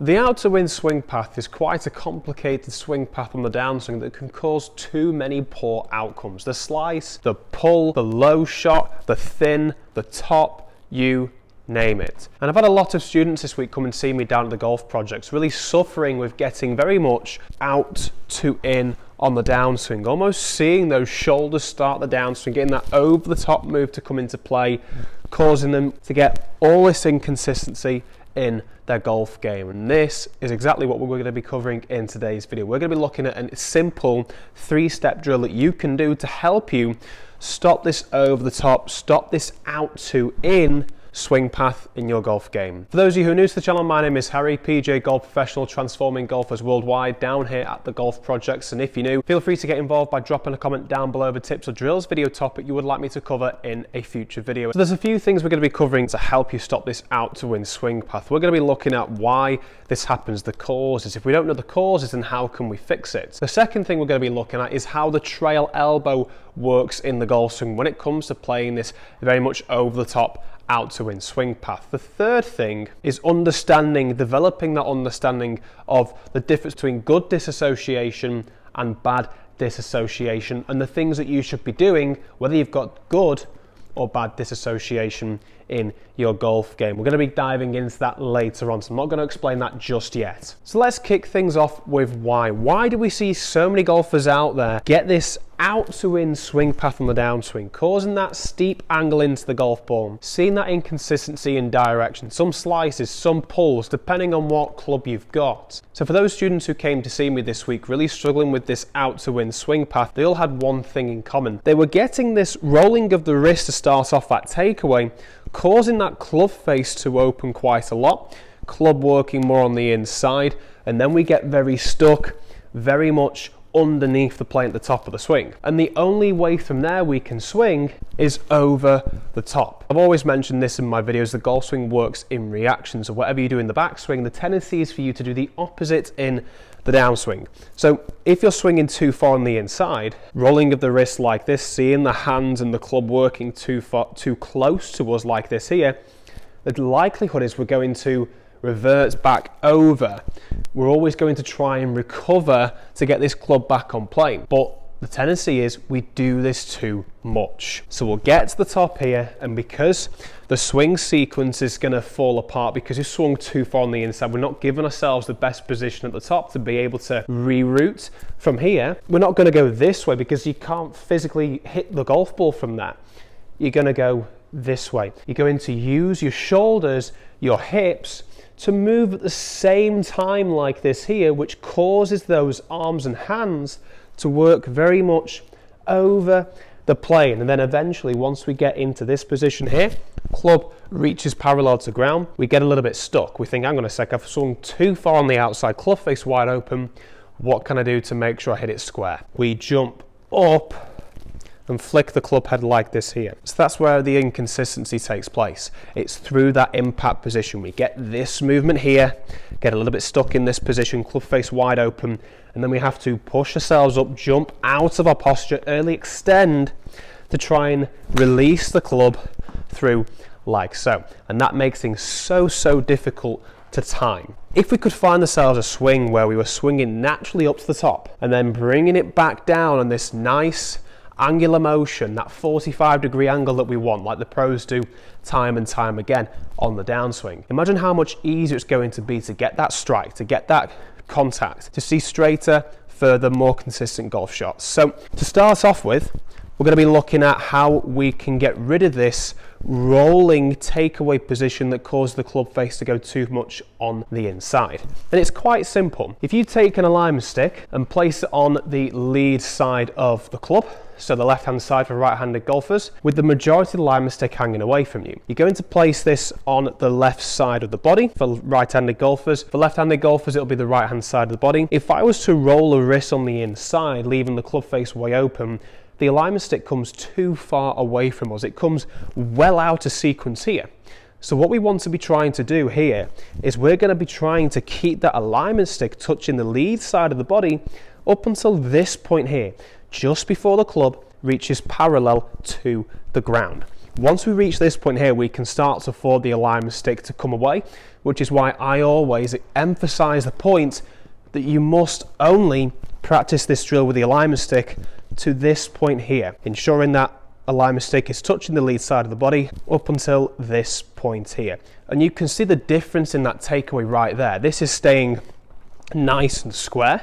The out to win swing path is quite a complicated swing path on the downswing that can cause too many poor outcomes. The slice, the pull, the low shot, the thin, the top, you name it. And I've had a lot of students this week come and see me down at the golf projects, really suffering with getting very much out to in on the downswing, almost seeing those shoulders start the downswing, getting that over the top move to come into play, causing them to get all this inconsistency in their golf game. And this is exactly what we're going to be covering in today's video. We're going to be looking at a simple 3-step drill that you can do to help you stop this over the top, stop this out to in swing path in your golf game. For those of you who are new to the channel, my name is Harry, PGA golf professional, transforming golfers worldwide down here at the golf projects. And if you're new, feel free to get involved by dropping a comment down below the tips or drills video topic you would like me to cover in a future video. So there's a few things we're going to be covering to help you stop this out to win swing path. We're going to be looking at why this happens, the causes. If we don't know the causes, then how can we fix it? The second thing we're going to be looking at is how the trail elbow works in the golf swing when it comes to playing this very much over the top out to win swing path. The third thing is developing that understanding of the difference between good disassociation and bad disassociation, and the things that you should be doing whether you've got good or bad disassociation in your golf game. We're going to be diving into that later on, so I'm not going to explain that just yet. So let's kick things off with why. Why do we see so many golfers out there get this out to in swing path on the downswing, causing that steep angle into the golf ball, seeing that inconsistency in direction, some slices, some pulls, depending on what club you've got. So for those students who came to see me this week really struggling with this out to win swing path, they all had one thing in common. They were getting this rolling of the wrist to start off that takeaway, causing that club face to open quite a lot, club working more on the inside, and then we get very stuck, very much underneath the plane at the top of the swing. And the only way from there we can swing is over the top. I've always mentioned this in my videos, the golf swing works in reaction. So whatever you do in the backswing, the tendency is for you to do the opposite in the downswing. So if you're swinging too far on the inside, rolling of the wrist like this, seeing the hands and the club working too close to us like this here, the likelihood is we're going to revert back over. We're always going to try and recover to get this club back on plane, but the tendency is we do this too much. So we'll get to the top here, and because the swing sequence is going to fall apart because you swung too far on the inside, we're not giving ourselves the best position at the top to be able to reroute from here. We're not going to go this way because you can't physically hit the golf ball from that. You're going to go this way. You're going to use your shoulders, your hips, to move at the same time like this here, which causes those arms and hands to work very much over the plane. And then eventually, once we get into this position here, club reaches parallel to ground, we get a little bit stuck. We think, hang on a sec, I've swung too far on the outside, club face wide open. What can I do to make sure I hit it square? We jump up and flick the club head like this here. So that's where the inconsistency takes place. It's through that impact position. We get this movement here, get a little bit stuck in this position, club face wide open, and then we have to push ourselves up, jump out of our posture, early extend to try and release the club through like so. And that makes things so difficult to time. If we could find ourselves a swing where we were swinging naturally up to the top and then bringing it back down on this nice angular motion, that 45-degree angle that we want, like the pros do time and time again on the downswing. Imagine how much easier it's going to be to get that strike, to get that contact, to see straighter, further, more consistent golf shots. So to start off with, we're going to be looking at how we can get rid of this rolling takeaway position that causes the club face to go too much on the inside. And it's quite simple. If you take an alignment stick and place it on the lead side of the club, so the left-hand side for right-handed golfers, with the majority of the alignment stick hanging away from you, you're going to place this on the left side of the body for right-handed golfers. For left-handed golfers, it'll be the right-hand side of the body. If I was to roll the wrist on the inside, leaving the club face way open, the alignment stick comes too far away from us. It comes well out of sequence here. So what we want to be trying to do here is we're going to be trying to keep that alignment stick touching the lead side of the body up until this point here, just before the club reaches parallel to the ground. Once we reach this point here, we can start to force the alignment stick to come away, which is why I always emphasize the point that you must only practice this drill with the alignment stick to this point here, ensuring that alignment stick is touching the lead side of the body up until this point here. And you can see the difference in that takeaway right there. This is staying nice and square,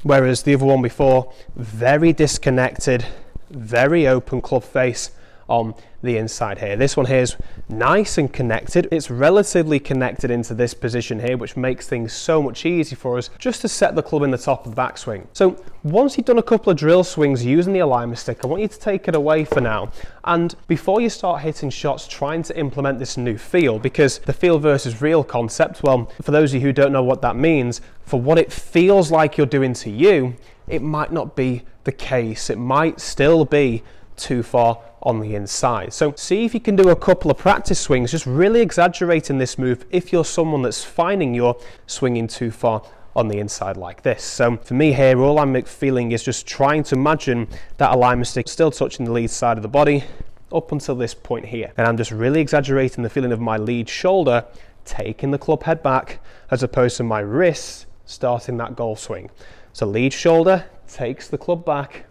whereas the other one before, very disconnected, very open club face on the inside here. This one here is nice and connected. It's relatively connected into this position here, which makes things so much easier for us just to set the club in the top of the backswing. So once you've done a couple of drill swings using the alignment stick, I want you to take it away for now. And before you start hitting shots, trying to implement this new feel, because the feel versus real concept, well, for those of you who don't know what that means, for what it feels like you're doing to you, it might not be the case. It might still be too far on the inside. So see if you can do a couple of practice swings, just really exaggerating this move if you're someone that's finding you're swinging too far on the inside like this. So for me here, all I'm feeling is just trying to imagine that alignment stick still touching the lead side of the body up until this point here. And I'm just really exaggerating the feeling of my lead shoulder taking the club head back as opposed to my wrists starting that golf swing. So lead shoulder takes the club back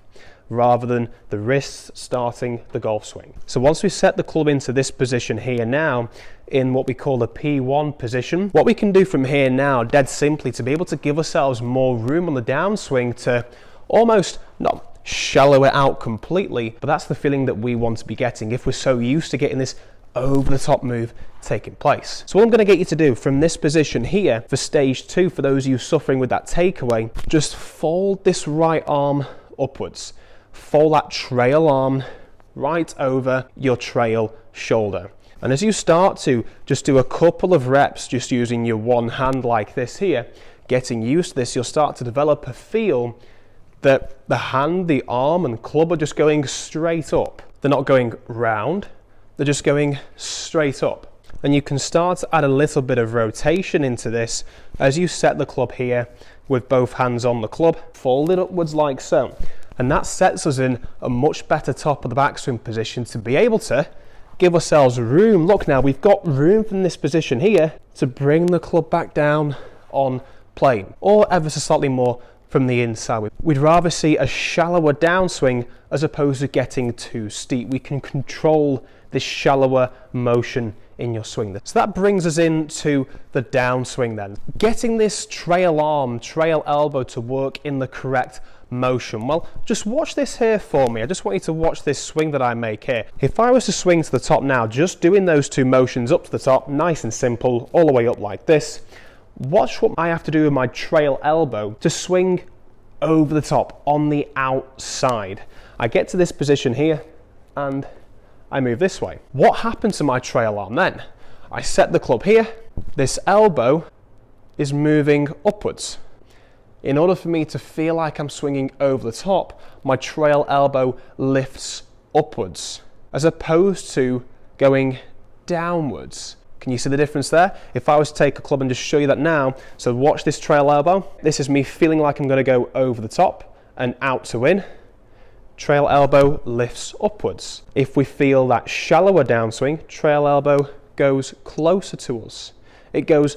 rather than the wrists starting the golf swing. So once we set the club into this position here now, in what we call the P1 position, what we can do from here now, dead simply, to be able to give ourselves more room on the downswing to almost not shallow it out completely, but that's the feeling that we want to be getting if we're so used to getting this over the top move taking place. So what I'm going to get you to do from this position here for stage 2, for those of you suffering with that takeaway, just fold this right arm upwards. Fold that trail arm right over your trail shoulder. And as you start to just do a couple of reps just using your one hand like this here, getting used to this, you'll start to develop a feel that the hand, the arm and club are just going straight up. They're not going round, they're just going straight up. And you can start to add a little bit of rotation into this as you set the club here with both hands on the club, fold it upwards like so. And that sets us in a much better top of the backswing position to be able to give ourselves room. Look now, we've got room from this position here to bring the club back down on plane, or ever so slightly more from the inside. We'd rather see a shallower downswing as opposed to getting too steep. We can control this shallower motion in your swing. So that brings us into the downswing then. Getting this trail arm, trail elbow to work in the correct motion. Well, just watch this here for me. I just want you to watch this swing that I make here. If I was to swing to the top now, just doing those two motions up to the top, nice and simple, all the way up like this, watch what I have to do with my trail elbow to swing over the top on the outside. I get to this position here and I move this way. What happened to my trail arm then? I set the club here, this elbow is moving upwards. In order for me to feel like I'm swinging over the top, my trail elbow lifts upwards as opposed to going downwards. Can you see the difference there? If I was to take a club and just show you that now, so watch this trail elbow. This is me feeling like I'm going to go over the top and out to in. Trail elbow lifts upwards. If we feel that shallower downswing, trail elbow goes closer to us. It goes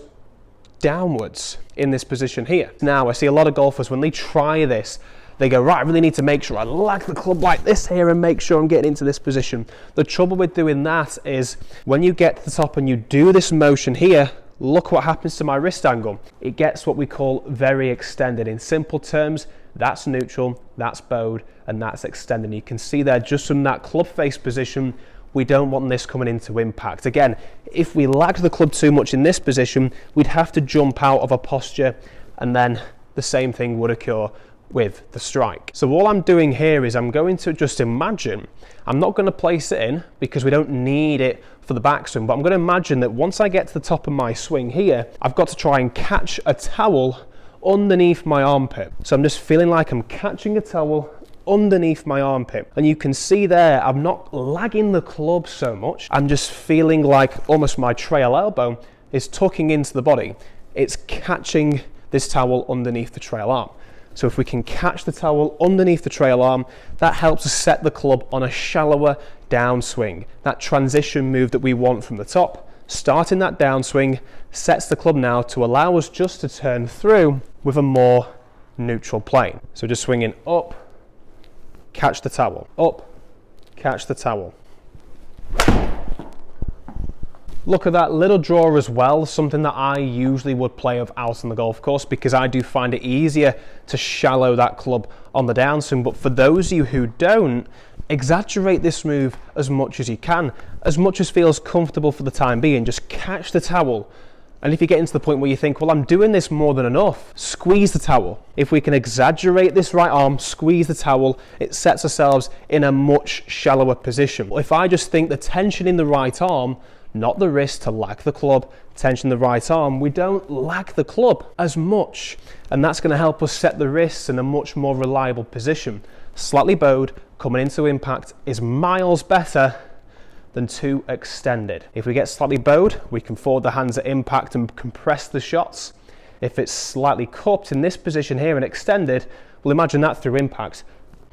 downwards in this position here. Now I see a lot of golfers, when they try this, they go, right, I really need to make sure I lag the club like this here and make sure I'm getting into this position. The trouble with doing that is when you get to the top and you do this motion here, look what happens to my wrist angle. It gets what we call very extended. In simple terms, that's neutral, that's bowed, and that's extended. You can see there just from that club face position, we don't want this coming into impact. Again, if we lagged the club too much in this position, we'd have to jump out of a posture, and then the same thing would occur with the strike. So all I'm doing here is I'm going to just imagine, I'm not going to place it in because we don't need it for the backswing, but I'm going to imagine that once I get to the top of my swing here, I've got to try and catch a towel underneath my armpit. So I'm just feeling like I'm catching a towel underneath my armpit, and you can see there I'm not lagging the club so much. I'm just feeling like almost my trail elbow is tucking into the body. It's catching this towel underneath the trail arm. So if we can catch the towel underneath the trail arm, that helps us set the club on a shallower downswing, that transition move that we want from the top starting that downswing sets the club now to allow us just to turn through with a more neutral plane. So just swinging up, catch the towel, up, catch the towel. Look at that little draw as well, something that I usually would play of out on the golf course because I do find it easier to shallow that club on the downswing. But for those of you who don't, exaggerate this move as much as you can, as much as feels comfortable for the time being. Just catch the towel. And if you get into the point where you think, well, I'm doing this more than enough, squeeze the towel. If we can exaggerate this right arm, squeeze the towel, it sets ourselves in a much shallower position. If I just think the tension in the right arm, not the wrist to lag the club, tension in the right arm, we don't lag the club as much. And that's going to help us set the wrists in a much more reliable position. Slightly bowed, coming into impact is miles better than too extended. If we get slightly bowed, we can forward the hands at impact and compress the shots. If it's slightly cupped in this position here and extended, well, imagine that through impact.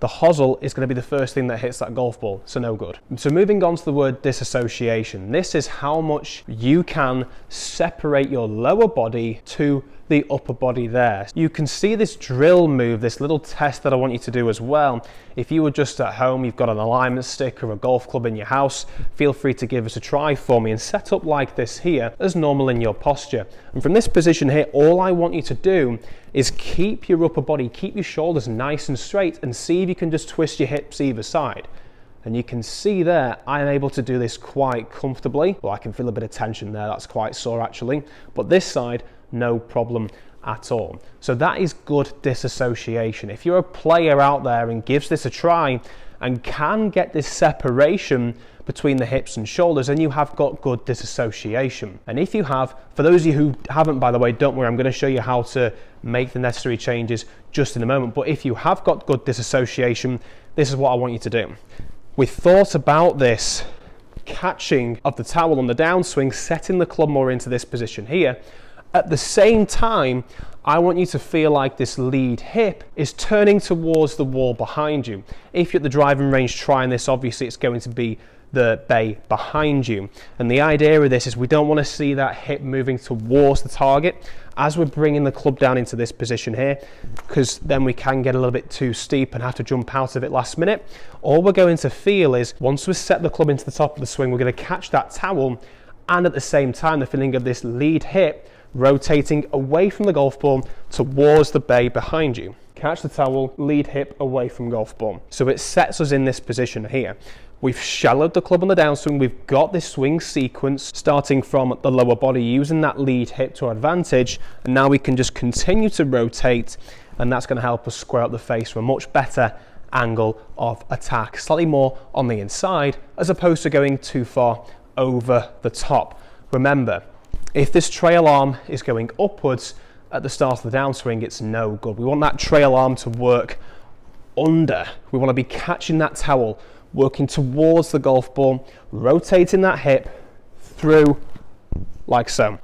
The hosel is going to be the first thing that hits that golf ball, so no good. So moving on to the word disassociation. This is how much you can separate your lower body to the upper body there. You can see this drill move, this little test that I want you to do as well. If you were just at home, you've got an alignment stick or a golf club in your house, feel free to give us a try for me and set up like this here as normal in your posture. And from this position here, all I want you to do is keep your upper body, keep your shoulders nice and straight and see if you can just twist your hips either side. And you can see there, I'm able to do this quite comfortably. Well, I can feel a bit of tension there, that's quite sore actually. But this side, no problem at all. So that is good disassociation. If you're a player out there and gives this a try and can get this separation between the hips and shoulders, then you have got good disassociation. And if you have, for those of you who haven't, by the way, don't worry, I'm going to show you how to make the necessary changes just in a moment. But if you have got good disassociation, this is what I want you to do. We thought about this catching of the towel on the downswing, setting the club more into this position here. At the same time, I want you to feel like this lead hip is turning towards the wall behind you. If you're at the driving range trying this, obviously it's going to be the bay behind you. And the idea of this is we don't want to see that hip moving towards the target as we're bringing the club down into this position here, because then we can get a little bit too steep and have to jump out of it last minute. All we're going to feel is once we set the club into the top of the swing, we're going to catch that towel, and at the same time the feeling of this lead hip rotating away from the golf ball towards the bay behind you. Catch the towel, lead hip away from golf ball. So it sets us in this position here. We've shallowed the club on the downswing, we've got this swing sequence starting from the lower body using that lead hip to our advantage, and now we can just continue to rotate, and that's going to help us square up the face for a much better angle of attack, slightly more on the inside as opposed to going too far over the top. Remember, if this trail arm is going upwards at the start of the downswing, it's no good. We want that trail arm to work under. We want to be catching that towel, working towards the golf ball, rotating that hip through like so.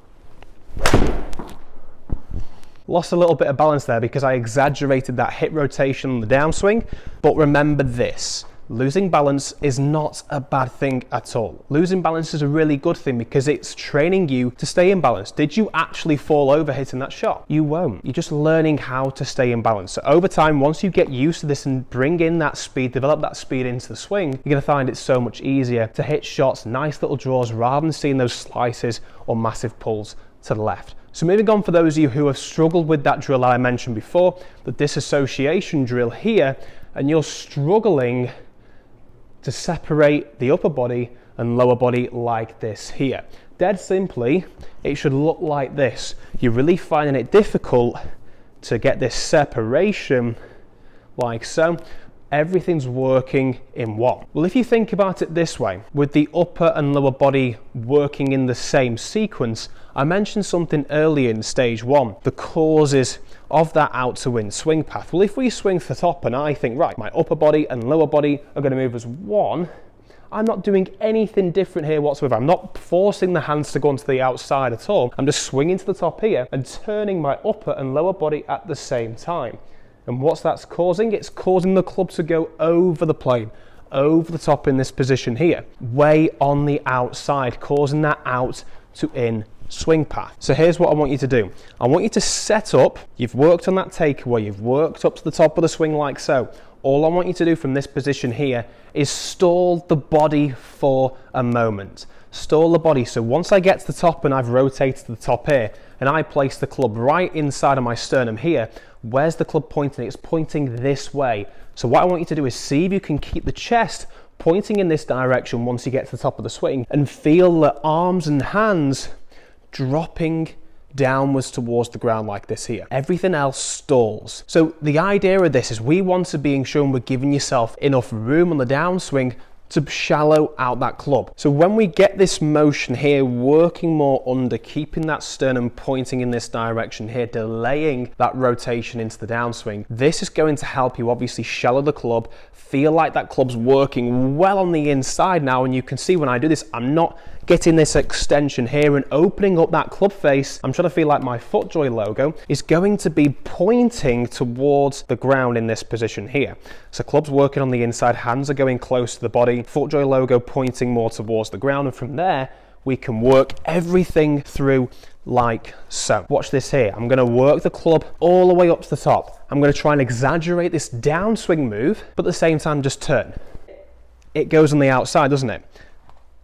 Lost a little bit of balance there because I exaggerated that hip rotation on the downswing, but remember this. Losing balance is not a bad thing at all. Losing balance is a really good thing because it's training you to stay in balance. Did you actually fall over hitting that shot? You won't. You're just learning how to stay in balance. So over time, once you get used to this and bring in that speed, develop that speed into the swing, you're going to find it so much easier to hit shots, nice little draws, rather than seeing those slices or massive pulls to the left. So moving on, for those of you who have struggled with that drill that I mentioned before, the disassociation drill here, and you're struggling to separate the upper body and lower body like this here. Dead simply, it should look like this. You're really finding it difficult to get this separation like so. Everything's working in one. Well, if you think about it this way, with the upper and lower body working in the same sequence, I mentioned something earlier in stage one, the causes of that out to win swing path. Well, if we swing to the top and I think, right, my upper body and lower body are going to move as one, I'm not doing anything different here whatsoever. I'm not forcing the hands to go onto the outside at all. I'm just swinging to the top here and turning my upper and lower body at the same time. And what's that causing? It's causing the club to go over the plane, over the top in this position here, way on the outside, causing that out to in swing path. So here's what I want you to do. I want you to set up, you've worked on that takeaway, you've worked up to the top of the swing like so. All I want you to do from this position here is stall the body for a moment. Stall the body. So once I get to the top and I've rotated to the top here, and I place the club right inside of my sternum here, where's the club pointing? It's pointing this way. So what I want you to do is see if you can keep the chest pointing in this direction once you get to the top of the swing, and feel the arms and hands dropping downwards towards the ground like this here. Everything else stalls. So the idea of this is we want to be ensuring we're giving yourself enough room on the downswing to shallow out that club. So when we get this motion here, working more under, keeping that sternum pointing in this direction here, delaying that rotation into the downswing, this is going to help you obviously shallow the club, feel like that club's working well on the inside now. And you can see when I do this, I'm not getting this extension here and opening up that club face. I'm trying to feel like my FootJoy logo is going to be pointing towards the ground in this position here. So club's working on the inside, hands are going close to the body, FootJoy logo pointing more towards the ground, and from there we can work everything through like so. Watch this here. I'm going to work the club all the way up to the top. I'm going to try and exaggerate this downswing move, but at the same time just turn. It goes on the outside, doesn't it?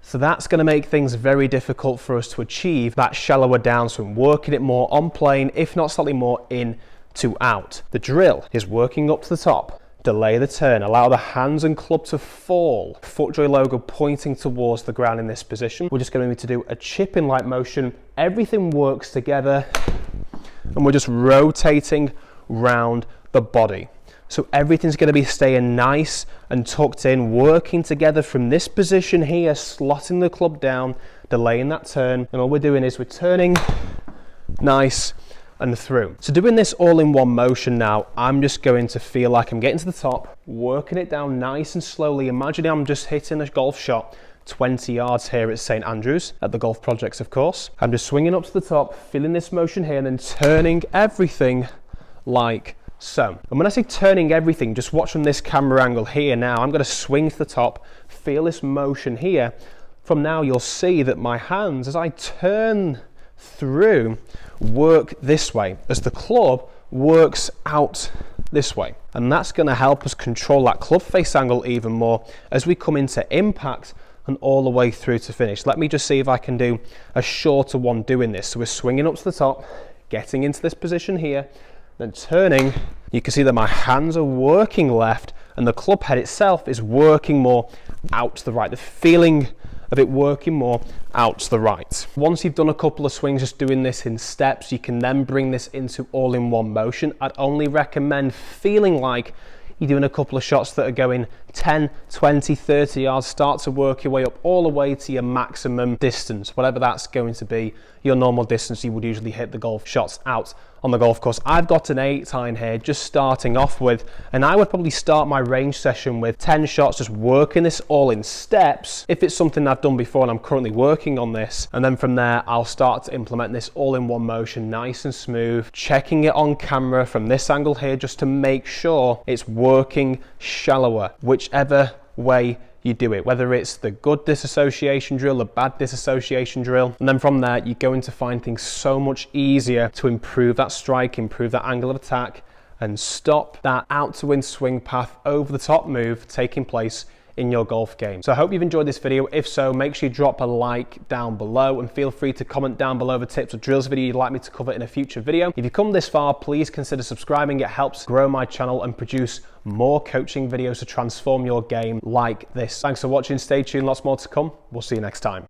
So that's going to make things very difficult for us to achieve that shallower downswing, working it more on plane, if not slightly more in to out. The drill is working up to the top, delay the turn, allow the hands and club to fall, FootJoy logo pointing towards the ground in this position. We're just going to need to do a chipping like motion. Everything works together and we're just rotating round the body. So everything's going to be staying nice and tucked in, working together from this position here, slotting the club down, delaying that turn. And all we're doing is we're turning nice and through. So doing this all in one motion now, I'm just going to feel like I'm getting to the top, working it down nice and slowly. Imagine I'm just hitting a golf shot 20 yards here at St Andrews, at the golf projects of course. I'm just swinging up to the top, feeling this motion here, and then turning everything like so. And when I say turning everything, just watch from this camera angle here now. I'm going to swing to the top, feel this motion here. From now you'll see that my hands, as I turn through, work this way as the club works out this way. And that's going to help us control that club face angle even more as we come into impact and all the way through to finish. Let me just see if I can do a shorter one doing this. So we're swinging up to the top, getting into this position here, then turning. You can see that my hands are working left and the club head itself is working more out to the right. The feeling of it working more out to the right. Once you've done a couple of swings, just doing this in steps, you can then bring this into all in one motion. I'd only recommend feeling like you're doing a couple of shots that are going 10, 20, 30 yards, start to work your way up all the way to your maximum distance, whatever that's going to be, your normal distance you would usually hit the golf shots out on the golf course. I've got an 8-iron here just starting off with, and I would probably start my range session with 10 shots, just working this all in steps if it's something I've done before and I'm currently working on this. And then from there I'll start to implement this all in one motion, nice and smooth, checking it on camera from this angle here just to make sure it's working shallower, whichever way you do it, whether it's the good disassociation drill, the bad disassociation drill. And then from there, you're going to find things so much easier to improve that strike, improve that angle of attack, and stop that out to win swing path over the top move taking place in your golf game. So I hope you've enjoyed this video. If so, make sure you drop a like down below and feel free to comment down below the tips or drills video you'd like me to cover in a future video. If you've come this far, please consider subscribing. It helps grow my channel and produce more coaching videos to transform your game like this. Thanks for watching. Stay tuned. Lots more to come. We'll see you next time.